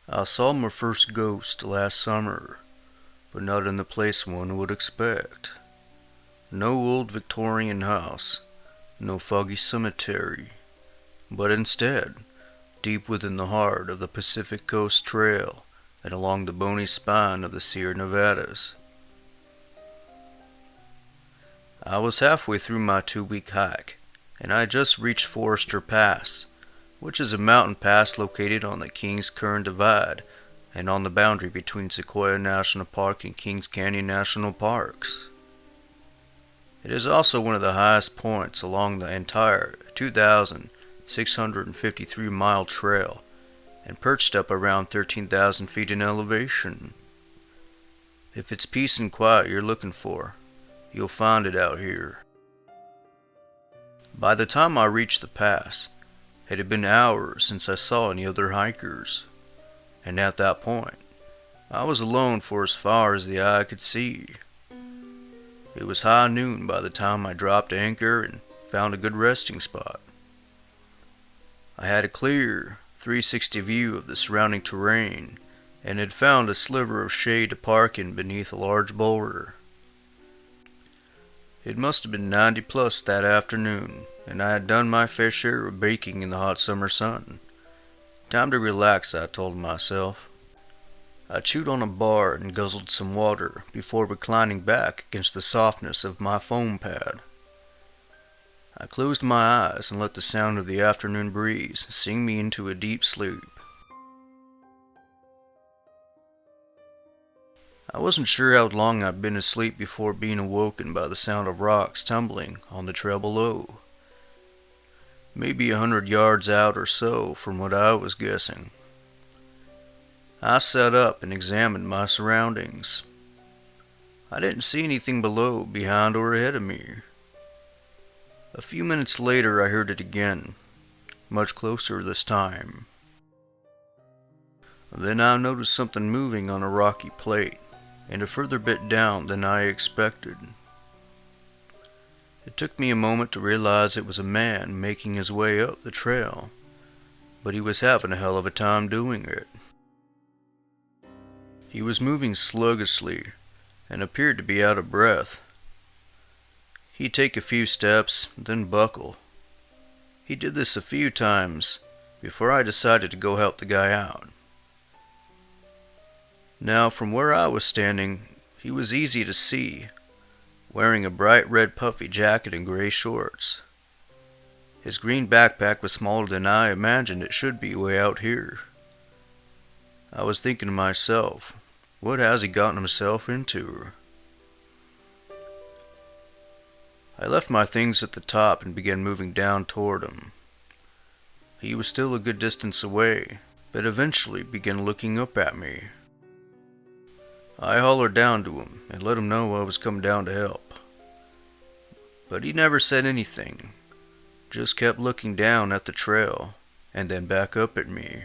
I saw my first ghost last summer, but not in the place one would expect. No old Victorian house, no foggy cemetery, but instead, deep within the heart of the Pacific Coast Trail and along the bony spine of the Sierra Nevadas. I was halfway through my 2-week hike, and I had just reached Forester Pass, which is a mountain pass located on the Kings Kern Divide and on the boundary between Sequoia National Park and Kings Canyon National Parks. It is also one of the highest points along the entire 2,653-mile trail and perched up around 13,000 feet in elevation. If it's peace and quiet you're looking for, you'll find it out here. By the time I reached the pass, it had been hours since I saw any other hikers, and at that point, I was alone for as far as the eye could see. It was high noon by the time I dropped anchor and found a good resting spot. I had a clear 360 view of the surrounding terrain and had found a sliver of shade to park in beneath a large boulder. It must have been 90 plus that afternoon, and I had done my fair share of baking in the hot summer sun. Time to relax, I told myself. I chewed on a bar and guzzled some water before reclining back against the softness of my foam pad. I closed my eyes and let the sound of the afternoon breeze sing me into a deep sleep. I wasn't sure how long I'd been asleep before being awoken by the sound of rocks tumbling on the trail below. Maybe 100 yards out or so from what I was guessing. I sat up and examined my surroundings. I didn't see anything below, behind, or ahead of me. A few minutes later I heard it again, much closer this time. Then I noticed something moving on a rocky plate, and a further bit down than I expected. It took me a moment to realize it was a man making his way up the trail, but he was having a hell of a time doing it. He was moving sluggishly and appeared to be out of breath. He'd take a few steps, then buckle. He did this a few times before I decided to go help the guy out. Now, from where I was standing, he was easy to see, wearing a bright red puffy jacket and gray shorts. His green backpack was smaller than I imagined it should be way out here. I was thinking to myself, what has he gotten himself into? I left my things at the top and began moving down toward him. He was still a good distance away, but eventually began looking up at me. I hollered down to him and let him know I was coming down to help. But he never said anything, just kept looking down at the trail and then back up at me.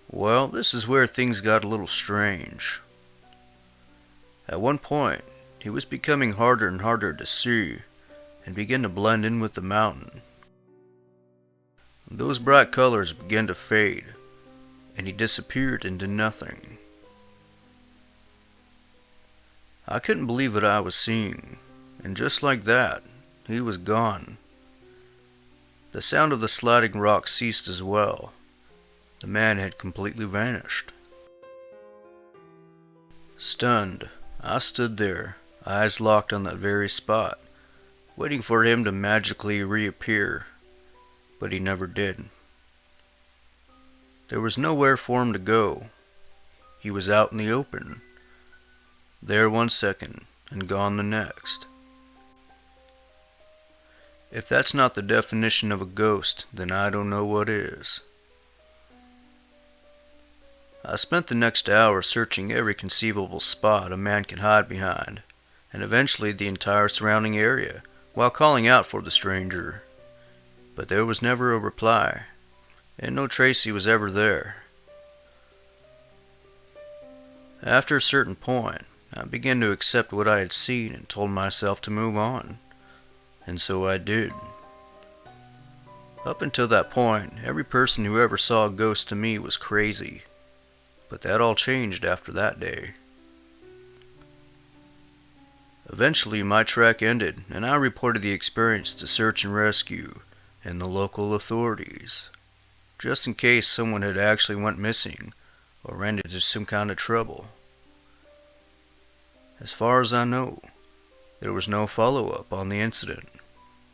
Well, this is where things got a little strange. At one point, he was becoming harder and harder to see and began to blend in with the mountain. Those bright colors began to fade, and he disappeared into nothing. I couldn't believe what I was seeing, and just like that, he was gone. The sound of the sliding rock ceased as well. The man had completely vanished. Stunned, I stood there, eyes locked on that very spot, waiting for him to magically reappear, but he never did. There was nowhere for him to go. He was out in the open. There 1 second, and gone the next. If that's not the definition of a ghost, then I don't know what is. I spent the next hour searching every conceivable spot a man could hide behind, and eventually the entire surrounding area, while calling out for the stranger. But there was never a reply, and no trace he was ever there. After a certain point, I began to accept what I had seen and told myself to move on, and so I did. Up until that point, every person who ever saw a ghost to me was crazy, but that all changed after that day. Eventually, my trek ended, and I reported the experience to search and rescue and the local authorities, just in case someone had actually went missing or ran into some kind of trouble. As far as I know, there was no follow-up on the incident,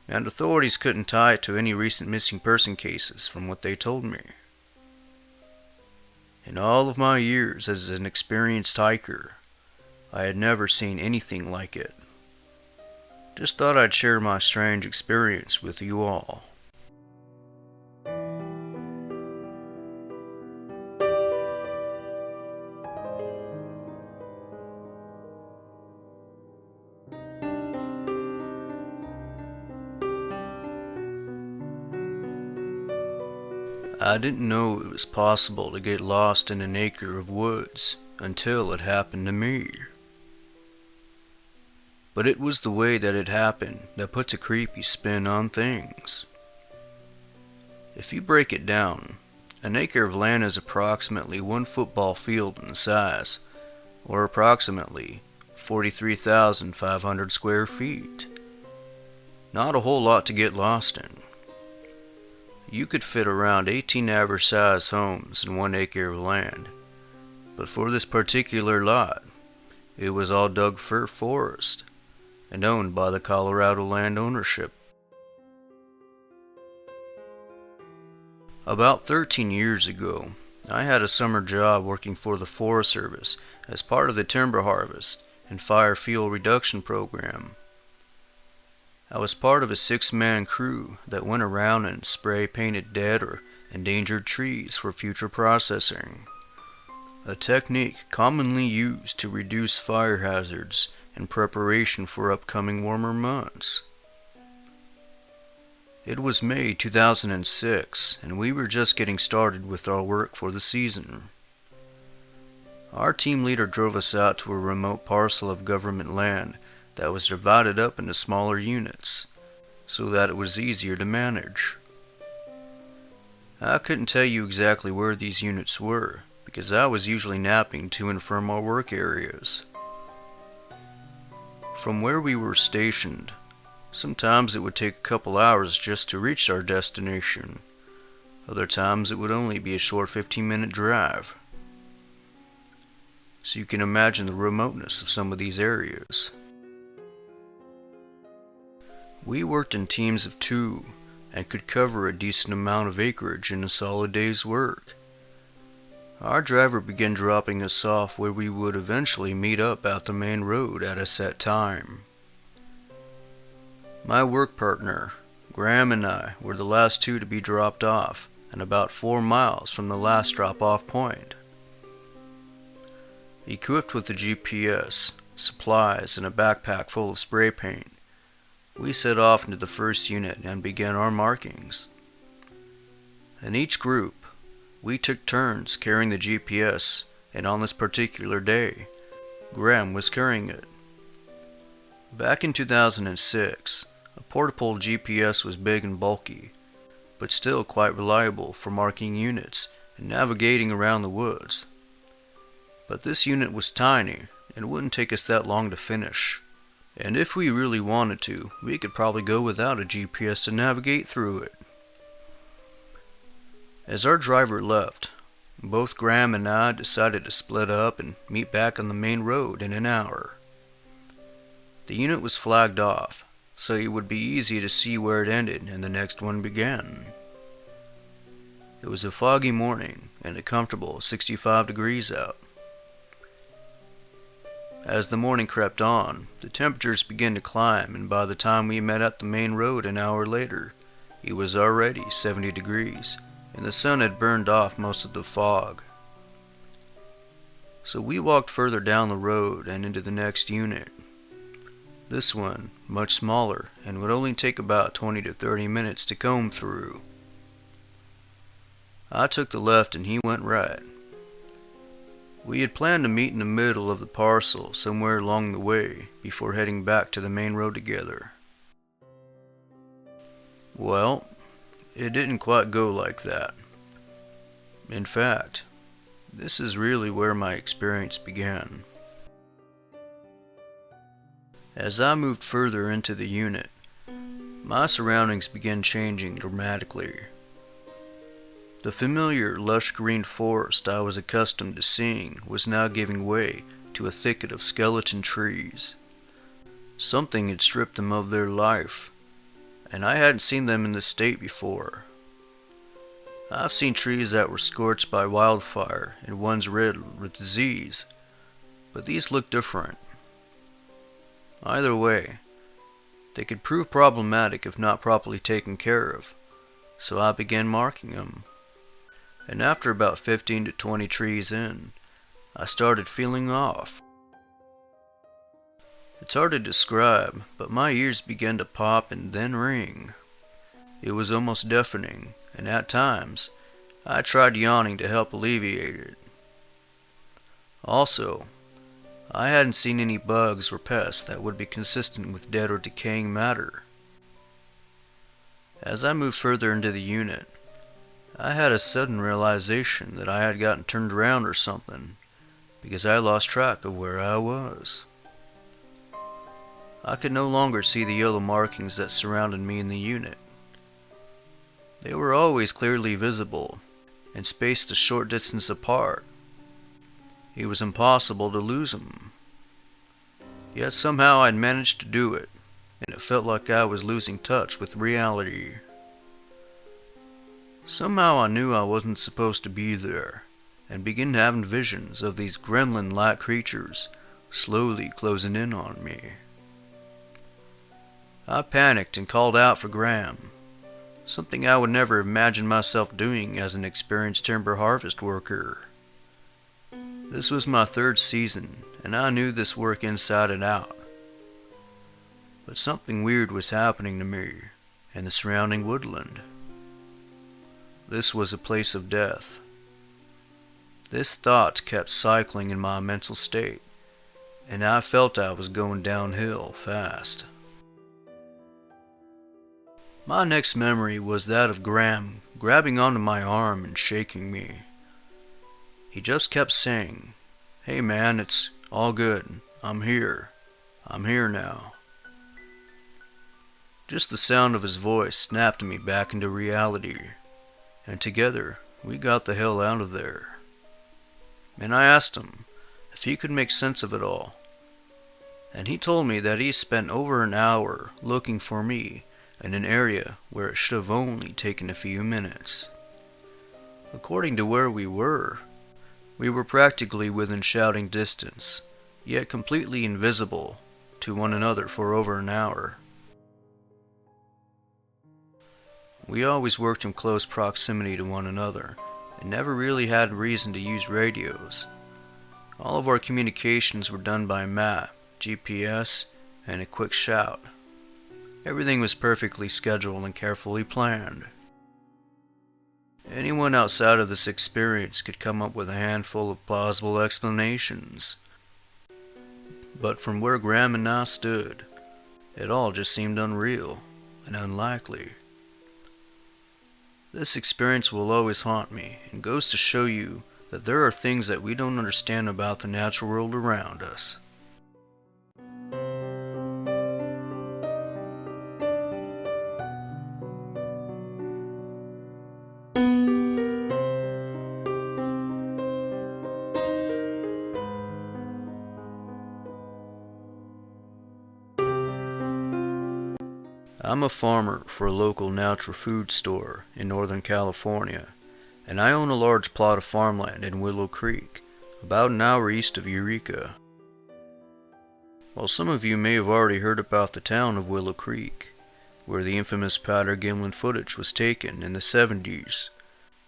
and authorities couldn't tie it to any recent missing person cases from what they told me. In all of my years as an experienced hiker, I had never seen anything like it. Just thought I'd share my strange experience with you all. I didn't know it was possible to get lost in an acre of woods until it happened to me. But it was the way that it happened that puts a creepy spin on things. If you break it down, an acre of land is approximately one football field in size, or approximately 43,500 square feet. Not a whole lot to get lost in. You could fit around 18 average-sized homes in 1 acre of land, but for this particular lot, it was all dug fir forest and owned by the Colorado Land Ownership. About 13 years ago, I had a summer job working for the Forest Service as part of the timber harvest and fire fuel reduction program. I was part of a 6-man crew that went around and spray painted dead or endangered trees for future processing, a technique commonly used to reduce fire hazards in preparation for upcoming warmer months. It was May 2006, and we were just getting started with our work for the season. Our team leader drove us out to a remote parcel of government land that was divided up into smaller units, so that it was easier to manage. I couldn't tell you exactly where these units were, because I was usually napping to and from our work areas. From where we were stationed, sometimes it would take a couple hours just to reach our destination. Other times it would only be a short 15-minute drive. So you can imagine the remoteness of some of these areas. We worked in teams of 2 and could cover a decent amount of acreage in a solid day's work. Our driver began dropping us off where we would eventually meet up at the main road at a set time. My work partner, Graham, and I were the last 2 to be dropped off, and about 4 miles from the last drop-off point. Equipped with a GPS, supplies, and a backpack full of spray paint, we set off into the first unit and began our markings. In each group, we took turns carrying the GPS, and on this particular day, Graham was carrying it. Back in 2006, a portable GPS was big and bulky, but still quite reliable for marking units and navigating around the woods. But this unit was tiny, and it wouldn't take us that long to finish. And if we really wanted to, we could probably go without a GPS to navigate through it. As our driver left, both Graham and I decided to split up and meet back on the main road in an hour. The unit was flagged off, so it would be easy to see where it ended and the next one began. It was a foggy morning and a comfortable 65 degrees out. As the morning crept on, the temperatures began to climb, and by the time we met at the main road an hour later, it was already 70 degrees, and the sun had burned off most of the fog. So we walked further down the road and into the next unit. This one, much smaller, and would only take about 20 to 30 minutes to comb through. I took the left and he went right. We had planned to meet in the middle of the parcel somewhere along the way before heading back to the main road together. Well, it didn't quite go like that. In fact, this is really where my experience began. As I moved further into the unit, my surroundings began changing dramatically. The familiar lush green forest I was accustomed to seeing was now giving way to a thicket of skeleton trees. Something had stripped them of their life, and I hadn't seen them in this state before. I've seen trees that were scorched by wildfire and ones riddled with disease, but these looked different. Either way, they could prove problematic if not properly taken care of, so I began marking them. And after about 15 to 20 trees in, I started feeling off. It's hard to describe, but my ears began to pop and then ring. It was almost deafening, and at times, I tried yawning to help alleviate it. Also, I hadn't seen any bugs or pests that would be consistent with dead or decaying matter. As I moved further into the unit, I had a sudden realization that I had gotten turned around or something, because I lost track of where I was. I could no longer see the yellow markings that surrounded me in the unit. They were always clearly visible, and spaced a short distance apart. It was impossible to lose them. Yet somehow I'd managed to do it, and it felt like I was losing touch with reality. Somehow I knew I wasn't supposed to be there, and began having visions of these gremlin-like creatures slowly closing in on me. I panicked and called out for Graham, something I would never imagine myself doing as an experienced timber harvest worker. This was my third season, and I knew this work inside and out. But something weird was happening to me and the surrounding woodland. This was a place of death. This thought kept cycling in my mental state, and I felt I was going downhill fast. My next memory was that of Graham grabbing onto my arm and shaking me. He just kept saying, "Hey man, it's all good. I'm here. I'm here now." Just the sound of his voice snapped me back into reality, and together we got the hell out of there. And I asked him if he could make sense of it all, and he told me that he spent over an hour looking for me in an area where it should have only taken a few minutes. According to where we were practically within shouting distance, yet completely invisible to one another for over an hour. We always worked in close proximity to one another, and never really had reason to use radios. All of our communications were done by map, GPS, and a quick shout. Everything was perfectly scheduled and carefully planned. Anyone outside of this experience could come up with a handful of plausible explanations. But from where Graham and I stood, it all just seemed unreal and unlikely. This experience will always haunt me, and goes to show you that there are things that we don't understand about the natural world around us. I'm a farmer for a local natural food store in Northern California, and I own a large plot of farmland in Willow Creek, about an hour east of Eureka. While some of you may have already heard about the town of Willow Creek, where the infamous Powder Gimlin footage was taken in the 70s,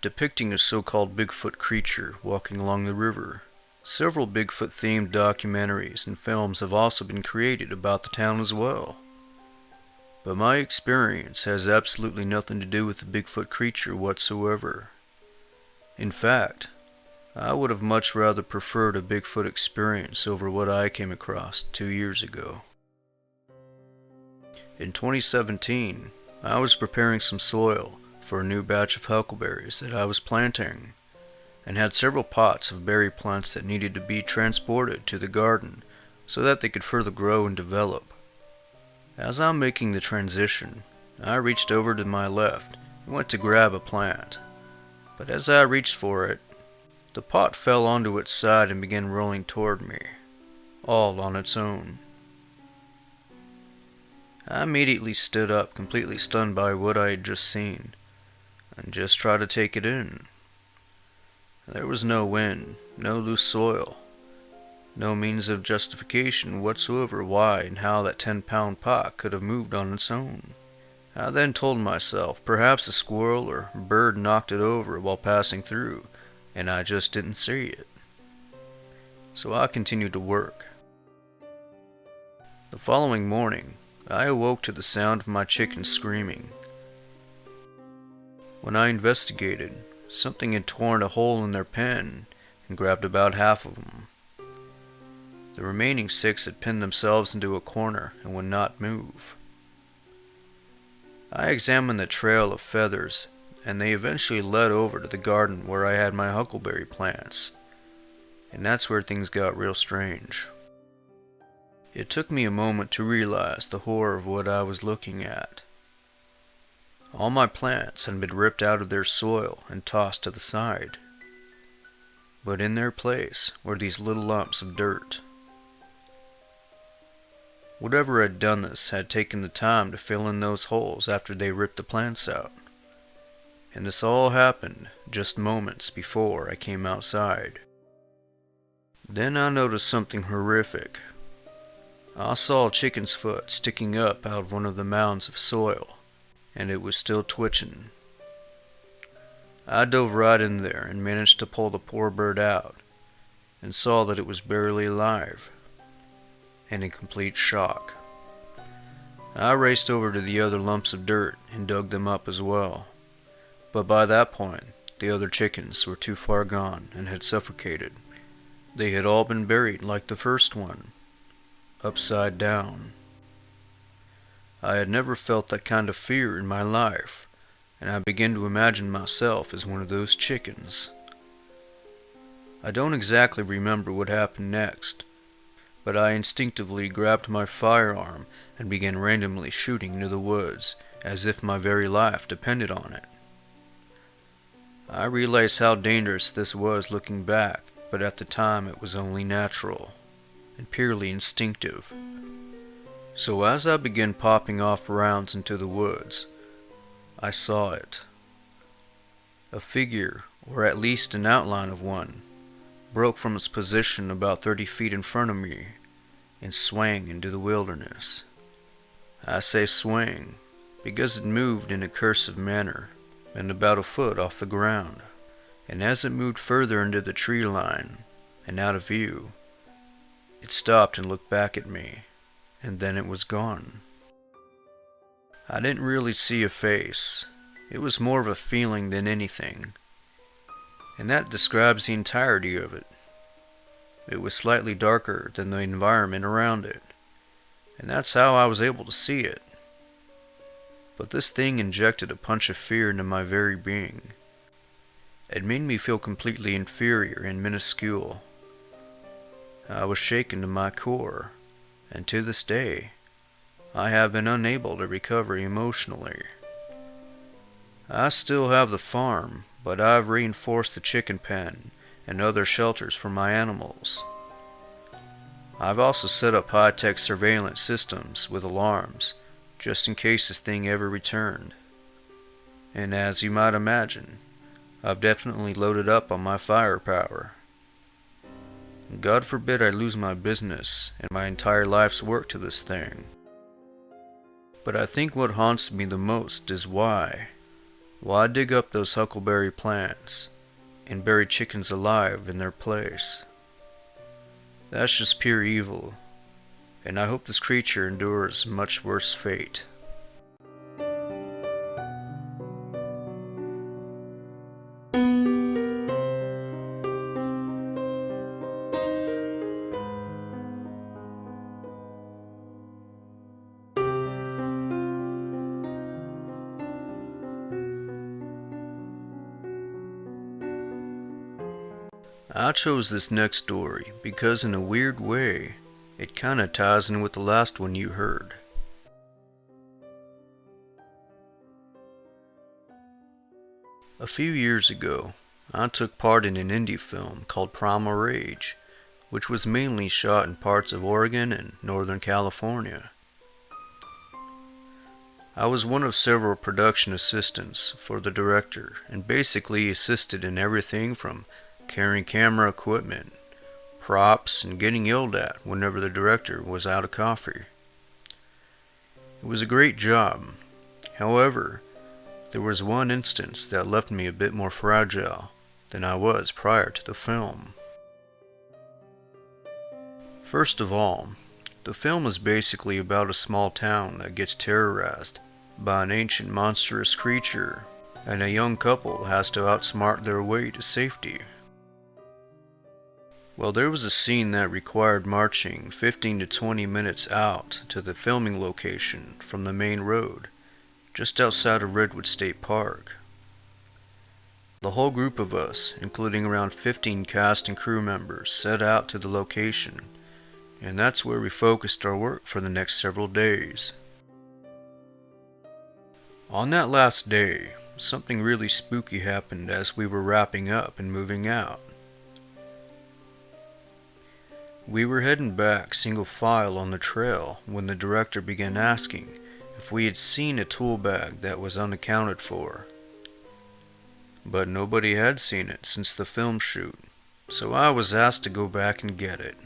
depicting a so-called Bigfoot creature walking along the river, several Bigfoot-themed documentaries and films have also been created about the town as well. But my experience has absolutely nothing to do with the Bigfoot creature whatsoever. In fact, I would have much rather preferred a Bigfoot experience over what I came across 2 years ago. In 2017, I was preparing some soil for a new batch of huckleberries that I was planting, and had several pots of berry plants that needed to be transported to the garden so that they could further grow and develop. As I'm making the transition, I reached over to my left and went to grab a plant, but as I reached for it, the pot fell onto its side and began rolling toward me, all on its own. I immediately stood up, completely stunned by what I had just seen, and just tried to take it in. There was no wind, no loose soil, no means of justification whatsoever why and how that 10-pound pot could have moved on its own. I then told myself perhaps a squirrel or bird knocked it over while passing through, and I just didn't see it. So I continued to work. The following morning, I awoke to the sound of my chickens screaming. When I investigated, something had torn a hole in their pen and grabbed about half of them. The remaining 6 had pinned themselves into a corner and would not move. I examined the trail of feathers, and they eventually led over to the garden where I had my huckleberry plants, and that's where things got real strange. It took me a moment to realize the horror of what I was looking at. All my plants had been ripped out of their soil and tossed to the side, but in their place were these little lumps of dirt. Whatever had done this had taken the time to fill in those holes after they ripped the plants out, and this all happened just moments before I came outside. Then I noticed something horrific. I saw a chicken's foot sticking up out of one of the mounds of soil, and it was still twitching. I dove right in there and managed to pull the poor bird out, and saw that it was barely alive, and in complete shock. I raced over to the other lumps of dirt and dug them up as well, but by that point, the other chickens were too far gone and had suffocated. They had all been buried like the first one, upside down. I had never felt that kind of fear in my life, and I began to imagine myself as one of those chickens. I don't exactly remember what happened next, but I instinctively grabbed my firearm and began randomly shooting into the woods as if my very life depended on it. I realized how dangerous this was looking back, but at the time it was only natural and purely instinctive. So as I began popping off rounds into the woods, I saw it. A figure, or at least an outline of one, broke from its position about 30 feet in front of me and swang into the wilderness. I say swang because it moved in a cursive manner and about a foot off the ground, and as it moved further into the tree line and out of view, it stopped and looked back at me, and then it was gone. I didn't really see a face. It was more of a feeling than anything, and that describes the entirety of it. It was slightly darker than the environment around it, and that's how I was able to see it. But this thing injected a punch of fear into my very being. It made me feel completely inferior and minuscule. I was shaken to my core, and to this day, I have been unable to recover emotionally. I still have the farm, but I've reinforced the chicken pen and other shelters for my animals. I've also set up high-tech surveillance systems with alarms, just in case this thing ever returned. And as you might imagine, I've definitely loaded up on my firepower. God forbid I lose my business and my entire life's work to this thing. But I think what haunts me the most is why. Why dig up those huckleberry plants and bury chickens alive in their place? That's just pure evil, and I hope this creature endures much worse fate. I chose this next story because, in a weird way, it kinda ties in with the last one you heard. A few years ago, I took part in an indie film called Primal Rage, which was mainly shot in parts of Oregon and Northern California. I was one of several production assistants for the director and basically assisted in everything from carrying camera equipment, props, and getting yelled at whenever the director was out of coffee. It was a great job. However, there was one instance that left me a bit more fragile than I was prior to the film. First of all, the film is basically about a small town that gets terrorized by an ancient monstrous creature, and a young couple has to outsmart their way to safety. Well, there was a scene that required marching 15 to 20 minutes out to the filming location from the main road, just outside of Redwood State Park. The whole group of us, including around 15 cast and crew members, set out to the location, and that's where we focused our work for the next several days. On that last day, something really spooky happened as we were wrapping up and moving out. We were heading back single file on the trail when the director began asking if we had seen a tool bag that was unaccounted for. But nobody had seen it since the film shoot, so I was asked to go back and get it.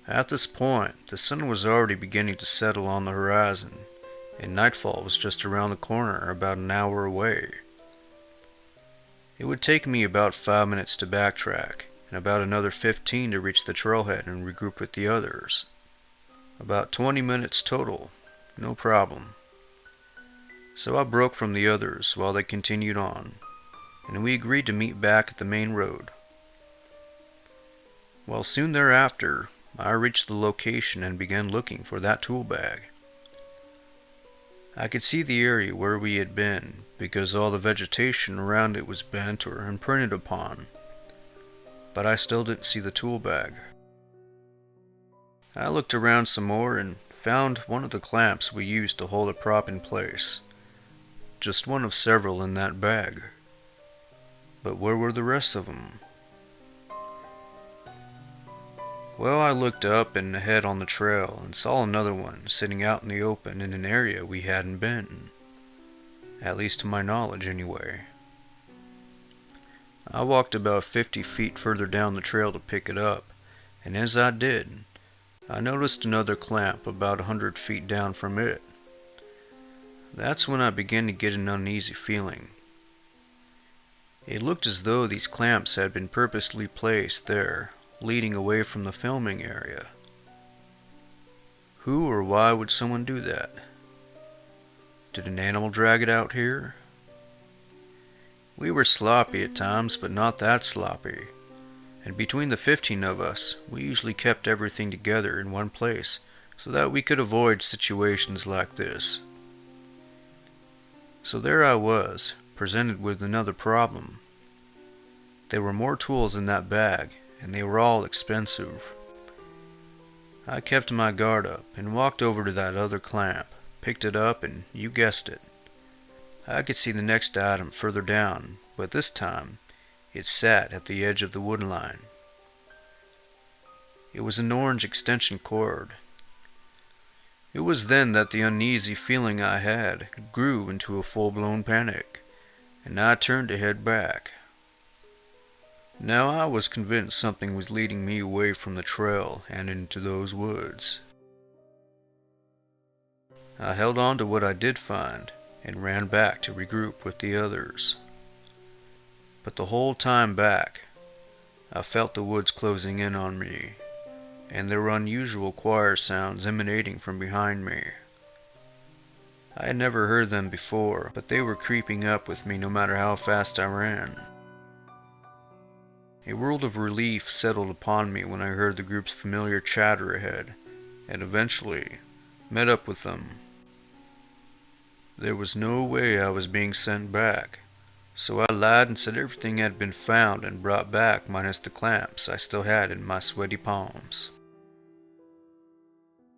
At this point, the sun was already beginning to settle on the horizon, and nightfall was just around the corner, about an hour away. It would take me about 5 minutes to backtrack, and about another 15 to reach the trailhead and regroup with the others. About 20 minutes total, no problem. So I broke from the others while they continued on, and we agreed to meet back at the main road. Well, soon thereafter, I reached the location and began looking for that tool bag. I could see the area where we had been because all the vegetation around it was bent or imprinted upon, but I still didn't see the tool bag. I looked around some more and found one of the clamps we used to hold a prop in place, just one of several in that bag. But where were the rest of them? Well, I looked up and ahead on the trail and saw another one sitting out in the open in an area we hadn't been. At least to my knowledge, anyway. I walked about 50 feet further down the trail to pick it up, and as I did, I noticed another clamp about 100 feet down from it. That's when I began to get an uneasy feeling. It looked as though these clamps had been purposely placed there, leading away from the filming area. Who or why would someone do that? Did an animal drag it out here? We were sloppy at times, but not that sloppy. And between the 15 of us, we usually kept everything together in one place so that we could avoid situations like this. So there I was, presented with another problem. There were more tools in that bag, and they were all expensive. I kept my guard up and walked over to that other clamp, picked it up, and you guessed it. I could see the next item further down, but this time it sat at the edge of the wood line. It was an orange extension cord. It was then that the uneasy feeling I had grew into a full-blown panic, and I turned to head back. Now I was convinced something was leading me away from the trail and into those woods. I held on to what I did find and ran back to regroup with the others. But the whole time back, I felt the woods closing in on me, and there were unusual choir sounds emanating from behind me. I had never heard them before, but they were creeping up with me no matter how fast I ran. A world of relief settled upon me when I heard the group's familiar chatter ahead, and eventually met up with them. There was no way I was being sent back, So I lied and said everything had been found and brought back minus the clamps I still had in my sweaty palms.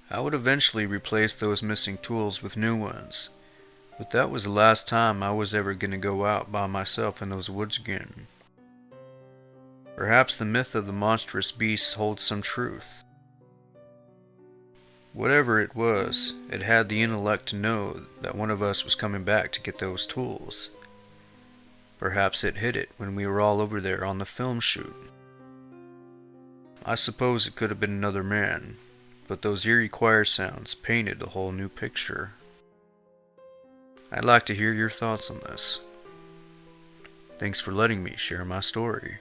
I would eventually replace those missing tools with new ones, but that was the last time I was ever going to go out by myself in those woods again. Perhaps the myth of the monstrous beast holds some truth. Whatever it was, it had the intellect to know that one of us was coming back to get those tools. Perhaps it hid it when we were all over there on the film shoot. I suppose it could have been another man, but those eerie choir sounds painted a whole new picture. I'd like to hear your thoughts on this. Thanks for letting me share my story.